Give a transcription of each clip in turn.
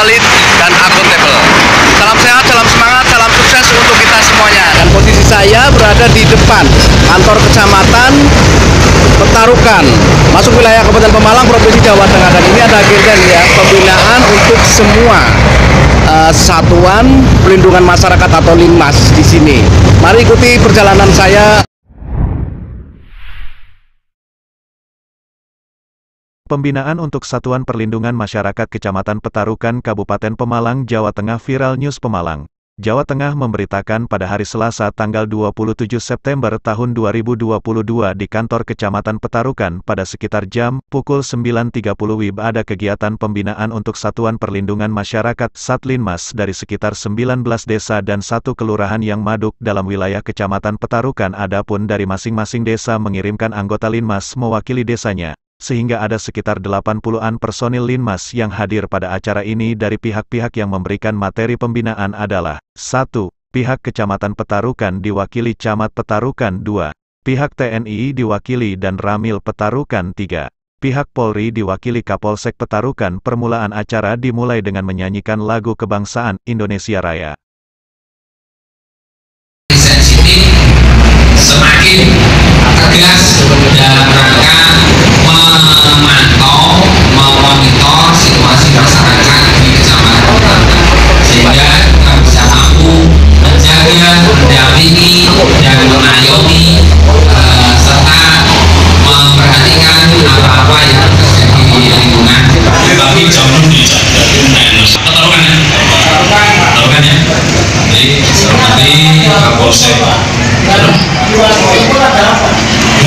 valid, dan akuntabel. Salam sehat, salam semangat, salam sukses untuk kita semuanya. Dan posisi saya berada di depan kantor kecamatan Petarukan, masuk wilayah Kabupaten Pemalang, Provinsi Jawa Tengah. Dan ini ada agenda ya, pembinaan untuk semua satuan pelindungan masyarakat atau Linmas di sini. Mari ikuti perjalanan saya. Pembinaan untuk Satuan Perlindungan Masyarakat Kecamatan Petarukan, Kabupaten Pemalang, Jawa Tengah. Viral News Pemalang, Jawa Tengah memberitakan pada hari Selasa tanggal 27 September tahun 2022 di kantor Kecamatan Petarukan pada sekitar jam pukul 9.30 WIB ada kegiatan pembinaan untuk Satuan Perlindungan Masyarakat Satlinmas dari sekitar 19 desa dan 1 kelurahan yang maduk dalam wilayah Kecamatan Petarukan. Adapun dari masing-masing desa mengirimkan anggota Linmas mewakili desanya, sehingga ada sekitar 80-an personil Linmas yang hadir pada acara ini. Dari pihak-pihak yang memberikan materi pembinaan adalah 1. Pihak Kecamatan Petarukan diwakili Camat Petarukan. 2. Pihak TNI diwakili dan Ramil Petarukan. 3. Pihak Polri diwakili Kapolsek Petarukan. Permulaan acara dimulai dengan menyanyikan lagu kebangsaan Indonesia Raya. Sensitif, semakin tegas dalam rangka memantau, memonitor situasi masyarakat di Kecamatan Petarukan, sehingga kita bisa mampu menjaga, mendampingi, dan mengayomi serta memperhatikan apa-apa yang terjadi di lingkungan. Tapi jangan Petarukan ya, Petarukan ya. Jadi seperti Kapolsek. Tidak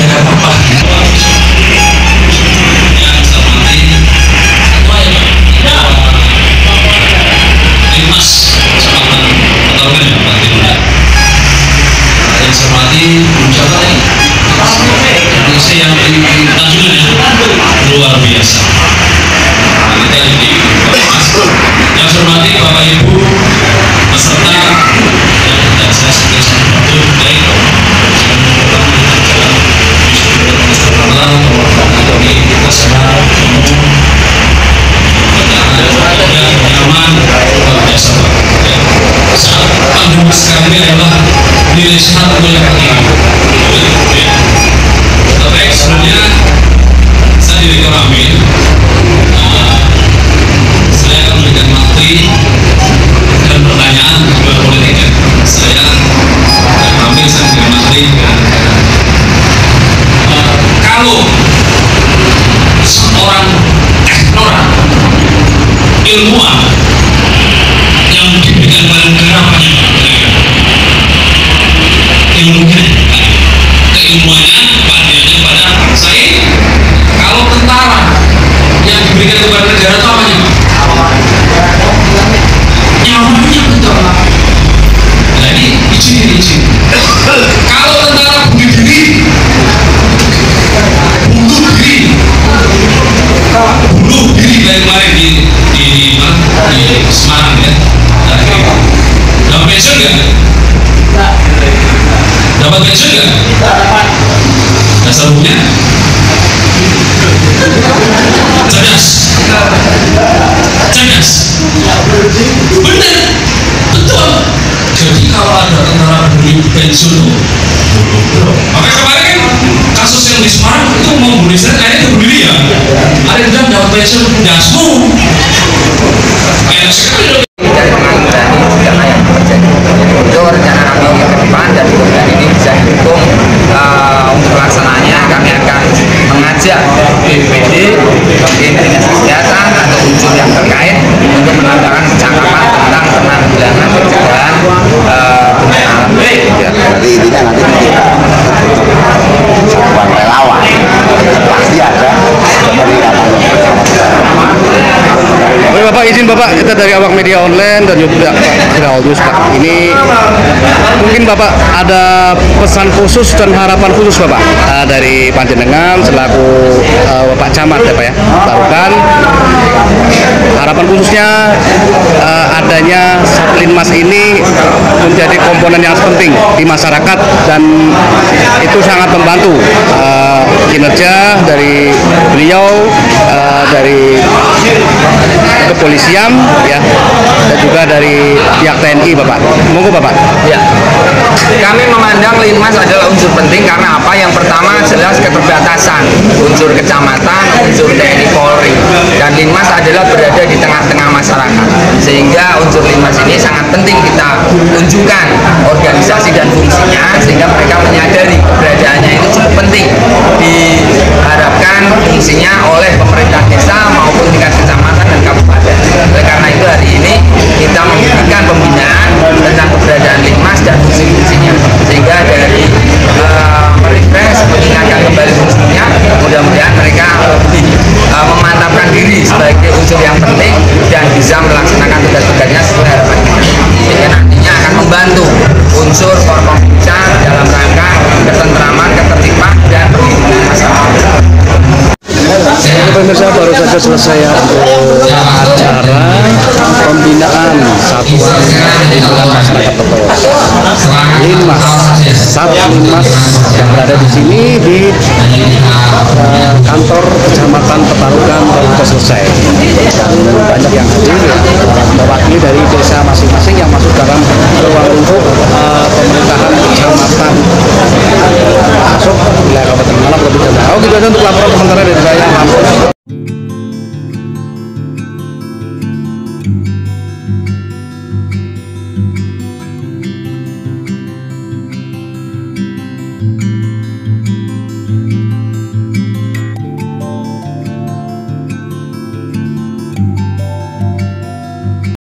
ada apa-apa. Yang seperti Linmas Kecamatan Petarukan ya, Pak Timur. Yang seperti Jawa ini, Indonesia yang luar biasa. Kita jadi Mas. Yang hormati Bapak Ibu peserta dan saya sebagai satu baik kita semua nyaman luar biasa. Saat pandemi sekarang ini adalah nilai sehat yang tinggi. Baik, sebelumnya saya Direktur Ramil. Saya akan memberikan materi dan pertanyaan buat politik. Saya Ramil, saya memberikan materi. Kalau seorang teknokrat ilmuwan yang diberikan pada negara banyak ilmunya, keilmuannya, keahliannya pada bangsa ini. Kalau tentara yang diberikan kepada negara itu apanya, Pak? Nyawanya, betul. Nah ini izin. Kalau tentara bunuh diri dari kemarin di Semarang ya, dapat pensiun nggak? Dapat pensiun nggak? Dasar hukumnya cerdas, benar, betul. Jadi kalau ada tentara beli pensiun, maka kemarin kasus yang di Semarang itu mau bunuh diri, akhirnya bunuh diri ya. Ada yang bilang dapat pensiun, dasmu. Enak sekali. Dari pengangguran ini juga yang terjadi. Itu rencana kami ke depan dan mudah ini bisa didukung untuk pelaksanaannya. Kami akan mengajak BPD, mungkin dinas kesehatan atau unsur yang terkait untuk menambahkan percakapan tentang penanggulangan pencegahan bencana alam. Jadi intinya nanti satuan relawan pasti ada dari Oke Bapak, izin Bapak, kita dari awak media online dan juga Viral News Pak. Ini mungkin Bapak ada pesan khusus dan harapan khusus Bapak dari panjenengan selaku Bapak Camat ya Pak ya, Petarukan. Harapan khususnya adanya Satlinmas ini menjadi komponen yang penting di masyarakat dan itu sangat membantu kinerja dari beliau, dari kepolisian ya, dan juga dari pihak TNI Bapak. Monggo Bapak. Ya, kami memandang Linmas adalah unsur penting karena apa? Yang pertama jelas keterbatasan unsur kecamatan, unsur TNI Polri, dan Linmas adalah berada di tengah-tengah masyarakat, sehingga unsur Linmas ini sangat penting kita tunjukkan organisasi dan fungsinya, sehingga mereka menyadari keberadaannya itu cukup penting, diharapkan fungsinya oleh pemerintah desa maupun tingkat kecamatan dan kabupaten. Oleh karena itu hari ini kita memberikan pembinaan tentang keberadaan Linmas dan fungsi-fungsinya, sehingga dari merefresh, mengingatkan kembali fungsinya, mudah-mudahan mereka lebih memantapkan diri sebagai unsur yang penting dan bisa melaksanakan tugas-tugasnya sesuai harapan kita, sehingga nantinya akan membantu unsur Forkompimda dalam rangka ketentraman, ketertiban, dan perlindungan masyarakat. Pemirsa, baru saja selesai untuk acara pembinaan satuan perlindungan masyarakat Totowas Linmas. Linmas yang berada di sini di kantor Kecamatan Petarukan baru saja selesai, dan banyak yang hadir ya, mewakili dari desa masing-masing yang